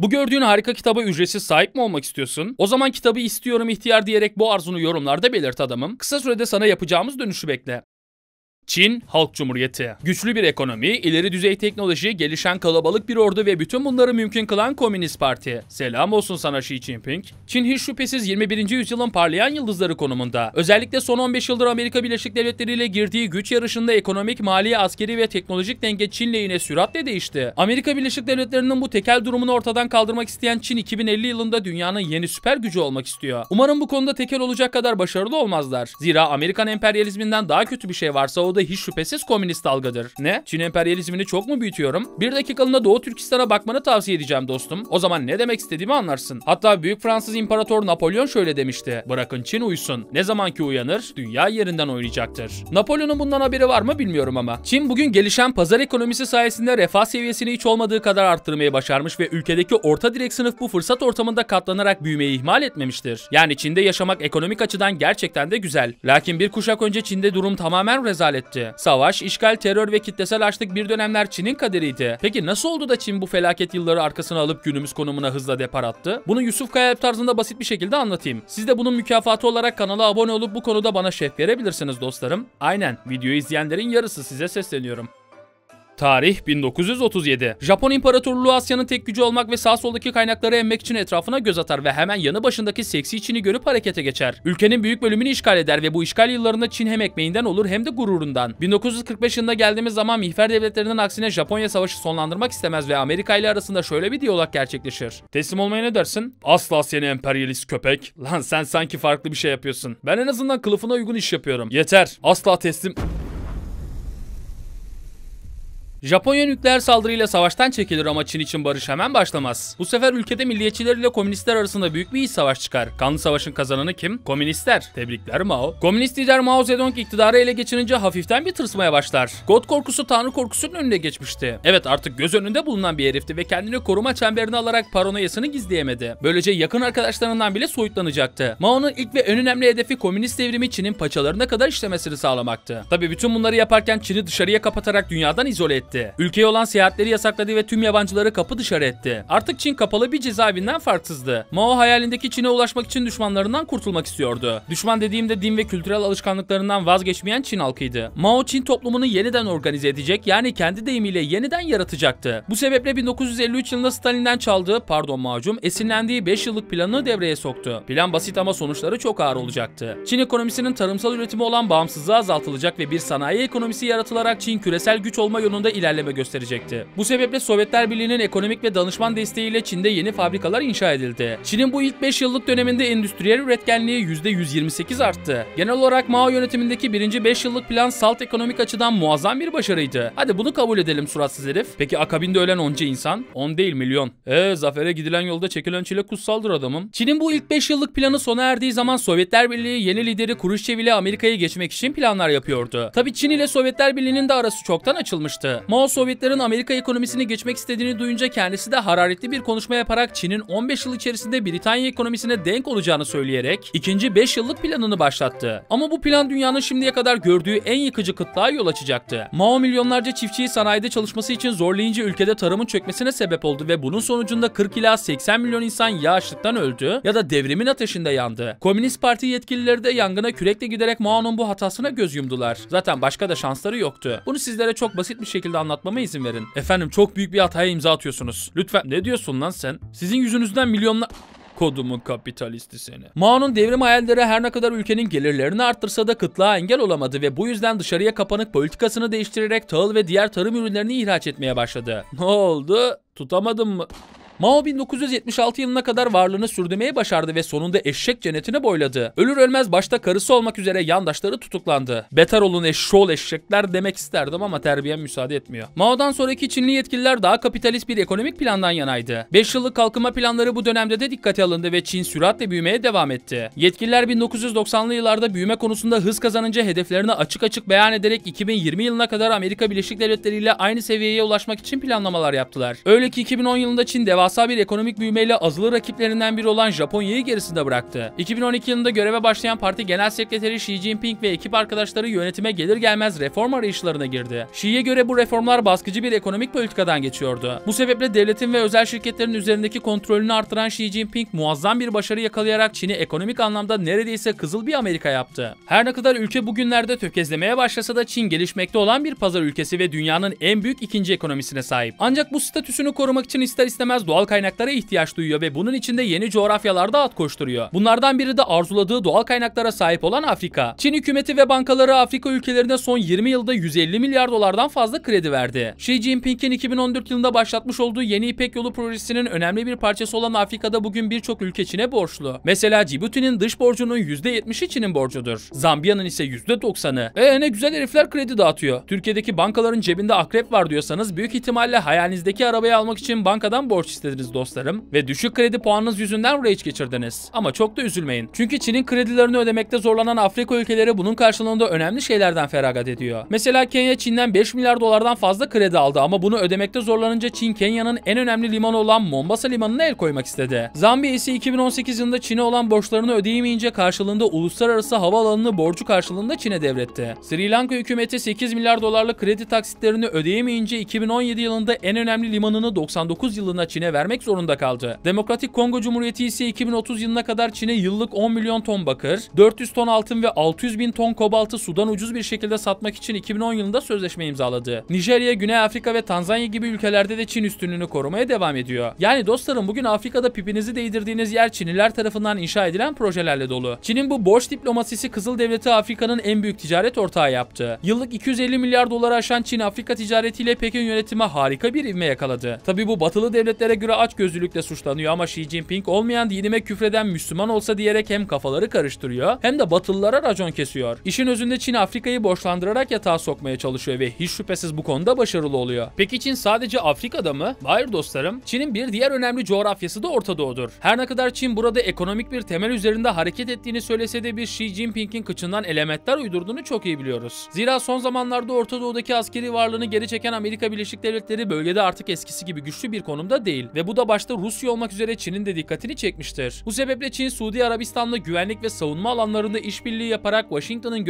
Bu gördüğün harika kitaba ücretsiz sahip mi olmak istiyorsun? O zaman kitabı istiyorum ihtiyar diyerek bu arzunu yorumlarda belirt adamım. Kısa sürede sana yapacağımız dönüşü bekle. Çin Halk Cumhuriyeti. Güçlü bir ekonomi, ileri düzey teknoloji, gelişen kalabalık bir ordu ve bütün bunları mümkün kılan Komünist Parti. Selam olsun sana Xi Jinping. Çin hiç şüphesiz 21. yüzyılın parlayan yıldızları konumunda. Özellikle son 15 yıldır Amerika Birleşik Devletleri ile girdiği güç yarışında ekonomik, mali, askeri ve teknolojik denge Çin lehine süratle değişti. Amerika Birleşik Devletleri'nin bu tekel durumunu ortadan kaldırmak isteyen Çin 2050 yılında dünyanın yeni süper gücü olmak istiyor. Umarım bu konuda tekel olacak kadar başarılı olmazlar. Zira Amerikan emperyalizminden daha kötü bir şey varsa o da hiç şüphesiz komünist dalgadır. Ne? Çin emperyalizmini çok mu büyütüyorum? Bir dakikalığına Doğu Türkistan'a bakmanı tavsiye edeceğim dostum. O zaman ne demek istediğimi anlarsın. Hatta Büyük Fransız İmparator Napolyon şöyle demişti. Bırakın Çin uyusun. Ne zamanki uyanır, dünya yerinden oynayacaktır. Napolyon'un bundan haberi var mı bilmiyorum ama. Çin bugün gelişen pazar ekonomisi sayesinde refah seviyesini hiç olmadığı kadar arttırmayı başarmış ve ülkedeki orta direk sınıf bu fırsat ortamında katlanarak büyümeyi ihmal etmemiştir. Yani Çin'de yaşamak ekonomik açıdan gerçekten de güzel. Lakin bir kuşak önce Çin'de durum tamamen rezaletti. Savaş, işgal, terör ve kitlesel açlık bir dönemler Çin'in kaderiydi. Peki nasıl oldu da Çin bu felaket yılları arkasına alıp günümüz konumuna hızla depar attı? Bunu Yusuf Kayalp tarzında basit bir şekilde anlatayım. Siz de bunun mükafatı olarak kanala abone olup bu konuda bana şef verebilirsiniz dostlarım. Aynen, videoyu izleyenlerin yarısı size sesleniyorum. Tarih 1937. Japon İmparatorluğu Asya'nın tek gücü olmak ve sağ soldaki kaynakları emmek için etrafına göz atar ve hemen yanı başındaki seksi Çin'i görüp harekete geçer. Ülkenin büyük bölümünü işgal eder ve bu işgal yıllarında Çin hem ekmeğinden olur hem de gururundan. 1945 yılında geldiğimiz zaman mihver devletlerinin aksine Japonya savaşı sonlandırmak istemez ve Amerika ile arasında şöyle bir diyalog gerçekleşir. Teslim olmaya ne dersin? Asla seni emperyalist köpek. Lan sen sanki farklı bir şey yapıyorsun. Ben en azından kılıfına uygun iş yapıyorum. Yeter. Asla teslim... Japonya nükleer saldırıyla savaştan çekilir ama Çin için barış hemen başlamaz. Bu sefer ülkede milliyetçiler ile komünistler arasında büyük bir iç savaş çıkar. Kanlı savaşın kazananı kim? Komünistler. Tebrikler Mao. Komünist lider Mao Zedong iktidarı ele geçirince hafiften bir tırsmaya başlar. God korkusu tanrı korkusunun önüne geçmişti. Evet, artık göz önünde bulunan bir herifti ve kendini koruma çemberine alarak paranoyasını gizleyemedi. Böylece yakın arkadaşlarından bile soyutlanacaktı. Mao'nun ilk ve en önemli hedefi komünist devrimi Çin'in paçalarına kadar işlemesini sağlamaktı. Tabii bütün bunları yaparken Çin'i dışarıya kapatarak dünyadan izole etti. Ülkeye olan seyahatleri yasakladı ve tüm yabancıları kapı dışarı etti. Artık Çin kapalı bir cezaevinden farksızdı. Mao hayalindeki Çin'e ulaşmak için düşmanlarından kurtulmak istiyordu. Düşman dediğimde din ve kültürel alışkanlıklarından vazgeçmeyen Çin halkıydı. Mao Çin toplumunu yeniden organize edecek, yani kendi deyimiyle yeniden yaratacaktı. Bu sebeple 1953 yılında Stalin'den çaldığı, esinlendiği 5 yıllık planını devreye soktu. Plan basit ama sonuçları çok ağır olacaktı. Çin ekonomisinin tarımsal üretimi olan bağımsızlığı azaltılacak ve bir sanayi ekonomisi yaratılarak Çin küresel güç olma yolunda ilerleme gösterecekti. Bu sebeple Sovyetler Birliği'nin ekonomik ve danışman desteğiyle Çin'de yeni fabrikalar inşa edildi. Çin'in bu ilk 5 yıllık döneminde endüstriyel üretkenliği %128 arttı. Genel olarak Mao yönetimindeki birinci 5 yıllık plan salt ekonomik açıdan muazzam bir başarıydı. Hadi bunu kabul edelim suratsız herif. Peki akabinde ölen onca insan? 10 değil milyon. Zafere gidilen yolda çekilen çile kutsaldır adamım. Çin'in bu ilk 5 yıllık planı sona erdiği zaman Sovyetler Birliği yeni lideri Kruşçev ile Amerika'ya geçmek için planlar yapıyordu. Tabii Çin ile Sovyetler Birliği'nin de arası çoktan açılmıştı. Mao Sovyetlerin Amerika ekonomisini geçmek istediğini duyunca kendisi de hararetli bir konuşma yaparak Çin'in 15 yıl içerisinde Britanya ekonomisine denk olacağını söyleyerek ikinci 5 yıllık planını başlattı. Ama bu plan dünyanın şimdiye kadar gördüğü en yıkıcı kıtlığa yol açacaktı. Mao milyonlarca çiftçiyi sanayide çalışması için zorlayınca ülkede tarımın çökmesine sebep oldu ve bunun sonucunda 40 ila 80 milyon insan ya açlıktan öldü ya da devrimin ateşinde yandı. Komünist Parti yetkilileri de yangına kürekle giderek Mao'nun bu hatasına göz yumdular. Zaten başka da şansları yoktu. Bunu sizlere çok basit bir şekilde anlatmama izin verin. Efendim, çok büyük bir hataya imza atıyorsunuz. Lütfen. Ne diyorsun lan sen? Sizin yüzünüzden milyonlar... Kodumun kapitalisti seni. Mao'nun devrim hayalleri her ne kadar ülkenin gelirlerini arttırsa da kıtlığa engel olamadı ve bu yüzden dışarıya kapanık politikasını değiştirerek tahıl ve diğer tarım ürünlerini ihraç etmeye başladı. Ne oldu? Tutamadım mı? Mao 1976 yılına kadar varlığını sürdürmeyi başardı ve sonunda eşek cennetine boyladı. Ölür ölmez başta karısı olmak üzere yandaşları tutuklandı. Beter olun eşşoğlu eşekler demek isterdim ama terbiyem müsaade etmiyor. Mao'dan sonraki Çinli yetkililer daha kapitalist bir ekonomik plandan yanaydı. 5 yıllık kalkınma planları bu dönemde de dikkate alındı ve Çin süratle büyümeye devam etti. Yetkililer 1990'lı yıllarda büyüme konusunda hız kazanınca hedeflerini açık açık beyan ederek 2020 yılına kadar Amerika Birleşik Devletleri ile aynı seviyeye ulaşmak için planlamalar yaptılar. Öyle ki 2010 yılında Çin devasa devasa bir ekonomik büyümeyle azılı rakiplerinden biri olan Japonya'yı gerisinde bıraktı. 2012 yılında göreve başlayan parti genel sekreteri Xi Jinping ve ekip arkadaşları yönetime gelir gelmez reform arayışlarına girdi. Xi'ye göre bu reformlar baskıcı bir ekonomik politikadan geçiyordu. Bu sebeple devletin ve özel şirketlerin üzerindeki kontrolünü artıran Xi Jinping muazzam bir başarı yakalayarak Çin'i ekonomik anlamda neredeyse kızıl bir Amerika yaptı. Her ne kadar ülke bugünlerde tökezlemeye başlasa da Çin gelişmekte olan bir pazar ülkesi ve dünyanın en büyük ikinci ekonomisine sahip. Ancak bu statüsünü korumak için ister istemez doğal kaynaklara ihtiyaç duyuyor ve bunun için de yeni coğrafyalarda at koşturuyor. Bunlardan biri de arzuladığı doğal kaynaklara sahip olan Afrika. Çin hükümeti ve bankaları Afrika ülkelerine son 20 yılda 150 milyar dolardan fazla kredi verdi. Xi Jinping'in 2014 yılında başlatmış olduğu Yeni İpek Yolu projesinin önemli bir parçası olan Afrika'da bugün birçok ülke Çin'e borçlu. Mesela Cibuti'nin dış borcunun %70'i Çin'in borcudur. Zambiya'nın ise %90'ı. Ne güzel herifler kredi dağıtıyor. Türkiye'deki bankaların cebinde akrep var diyorsanız büyük ihtimalle hayalinizdeki arabayı almak için bankadan borç istediniz dostlarım ve düşük kredi puanınız yüzünden rage geçirdiniz. Ama çok da üzülmeyin. Çünkü Çin'in kredilerini ödemekte zorlanan Afrika ülkeleri bunun karşılığında önemli şeylerden feragat ediyor. Mesela Kenya Çin'den 5 milyar dolardan fazla kredi aldı ama bunu ödemekte zorlanınca Çin Kenya'nın en önemli limanı olan Mombasa limanına el koymak istedi. Zambiya ise 2018 yılında Çin'e olan borçlarını ödeyemeyince karşılığında uluslararası havaalanını borcu karşılığında Çin'e devretti. Sri Lanka hükümeti 8 milyar dolarlık kredi taksitlerini ödeyemeyince 2017 yılında en önemli limanını 99 yılına Çin'e vermek zorunda kaldı. Demokratik Kongo Cumhuriyeti ise 2030 yılına kadar Çin'e yıllık 10 milyon ton bakır, 400 ton altın ve 600 bin ton kobaltı sudan ucuz bir şekilde satmak için 2010 yılında sözleşme imzaladı. Nijerya, Güney Afrika ve Tanzanya gibi ülkelerde de Çin üstünlüğünü korumaya devam ediyor. Yani dostlarım bugün Afrika'da pipinizi değdirdiğiniz yer Çinliler tarafından inşa edilen projelerle dolu. Çin'in bu borç diplomasisi Kızıl Devleti Afrika'nın en büyük ticaret ortağı yaptı. Yıllık 250 milyar doları aşan Çin-Afrika ticaretiyle Pekin yönetimi harika bir ivme yakaladı. Tabi bu batılı devletlere göre açgözlülükle suçlanıyor ama Xi Jinping olmayan dinime küfreden Müslüman olsa diyerek hem kafaları karıştırıyor hem de batılılara racon kesiyor. İşin özünde Çin Afrika'yı borçlandırarak yatağa sokmaya çalışıyor ve hiç şüphesiz bu konuda başarılı oluyor. Peki Çin sadece Afrika'da mı? Hayır dostlarım. Çin'in bir diğer önemli coğrafyası da Orta Doğu'dur. Her ne kadar Çin burada ekonomik bir temel üzerinde hareket ettiğini söylese de bir Xi Jinping'in kıçından elementler uydurduğunu çok iyi biliyoruz. Zira son zamanlarda Orta Doğu'daki askeri varlığını geri çeken Amerika Birleşik Devletleri bölgede artık eskisi gibi güçlü bir konumda değil ve bu da başta Rusya olmak üzere Çin'in de dikkatini çekmiştir. Bu sebeple Çin, Suudi Arabistan'la güvenlik ve savunma alanlarında işbirliği yaparak Washington'ın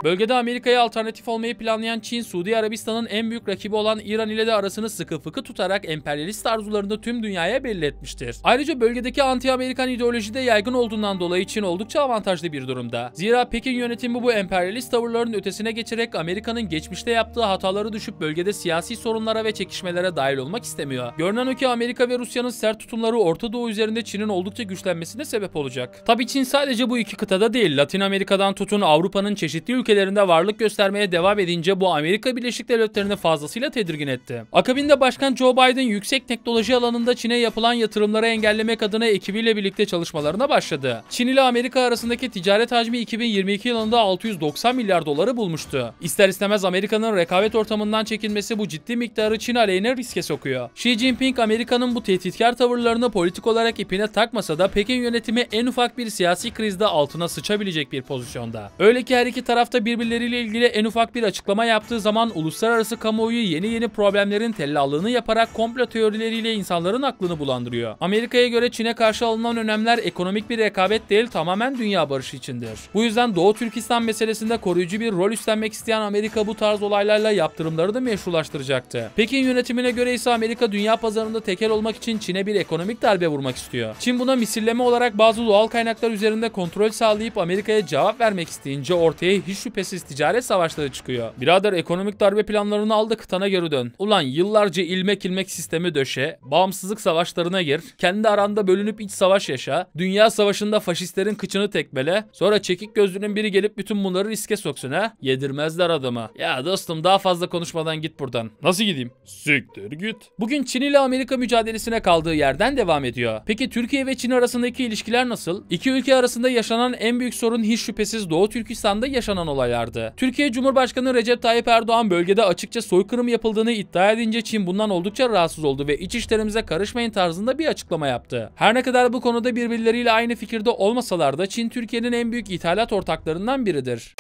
bölgede Amerika'ya alternatif olmayı planlayan Çin, Suudi Arabistan'ın en büyük rakibi olan İran ile de arasını sıkı fıkı tutarak emperyalist arzularını tüm dünyaya belli etmiştir. Ayrıca bölgedeki anti-Amerikan ideoloji de yaygın olduğundan dolayı Çin oldukça avantajlı bir durumda. Zira Pekin yönetimi bu emperyalist tavırların ötesine geçerek Amerika'nın geçmişte yaptığı hataları düşüp bölgede siyasi sorunlara ve çekişmelere dahil olmak istemiyor. Görünen o ki Amerika ve Rusya'nın sert tutumları Orta Doğu üzerinde Çin'in oldukça güçlenmesine sebep olacak. Tabii Çin sadece bu iki kıtada değil, Latin Amerika'dan tutun Avrupa'nın çeşitli ülkelerinde varlık göstermeye devam edince bu Amerika Birleşik Devletleri'ni fazlasıyla tedirgin etti. Akabinde Başkan Joe Biden yüksek teknoloji alanında Çin'e yapılan yatırımları engellemek adına ekibiyle birlikte çalışmalarına başladı. Çin ile Amerika arasındaki ticaret hacmi 2022 yılında 690 milyar doları bulmuştu. İster istemez Amerika'nın rekabet ortamından çekinmesi bu ciddi miktarı Çin aleyhine riske sokuyor. Xi Jinping Amerika'nın bu tehditkar tavırlarını politik olarak ipine takmasa da Pekin yönetimi en ufak bir siyasi krizde altına sıçabilecek bir pozisyonda. Öyle ki her iki tarafta birbirleriyle ilgili en ufak bir açıklama yaptığı zaman uluslararası kamuoyu yeni problemlerin tellallığını yaparak komplo teorileriyle insanların aklını bulandırıyor. Amerika'ya göre Çin'e karşı alınan önlemler ekonomik bir rekabet değil, tamamen dünya barışı içindir. Bu yüzden Doğu Türkistan meselesinde koruyucu bir rol üstlenmek isteyen Amerika bu tarz olaylarla yaptırımları da meşrulaştıracaktı. Pekin yönetimine göre ise Amerika dünya pazarında tekel olmak için Çin'e bir ekonomik darbe vurmak istiyor. Çin buna misilleme olarak bazı doğal kaynaklar üzerinde kontrol sağlayıp Amerika'ya cevap vermek isteyince ortaya hiç şüphesiz ticaret savaşları çıkıyor. Birader ekonomik darbe planlarını al da kıtana geri dön. Ulan yıllarca ilmek sistemi döşe, bağımsızlık savaşlarına gir, kendi aranda bölünüp iç savaş yaşa, dünya savaşında faşistlerin kıçını tekmele, sonra çekik gözlünün biri gelip bütün bunları riske soksun ha? Yedirmezler adama. Ya dostum daha fazla konuşmadan git buradan. Nasıl gideyim? Siktir git. Bugün Çin ile Amerika mücadelesine kaldığı yerden devam ediyor. Peki Türkiye ve Çin arasındaki ilişkiler nasıl? İki ülke arasında yaşanan en büyük sorun hiç şüphesiz Doğu Türkistan'da yaşanan olaylardı. Türkiye Cumhurbaşkanı Recep Tayyip Erdoğan bölgede açıkça soykırım yapıldığını iddia edince Çin bundan oldukça rahatsız oldu ve iç işlerimize karışmayın tarzında bir açıklama yaptı. Her ne kadar bu konuda birbirleriyle aynı fikirde olmasalar da Çin Türkiye'nin en büyük ithalat ortaklarından biridir.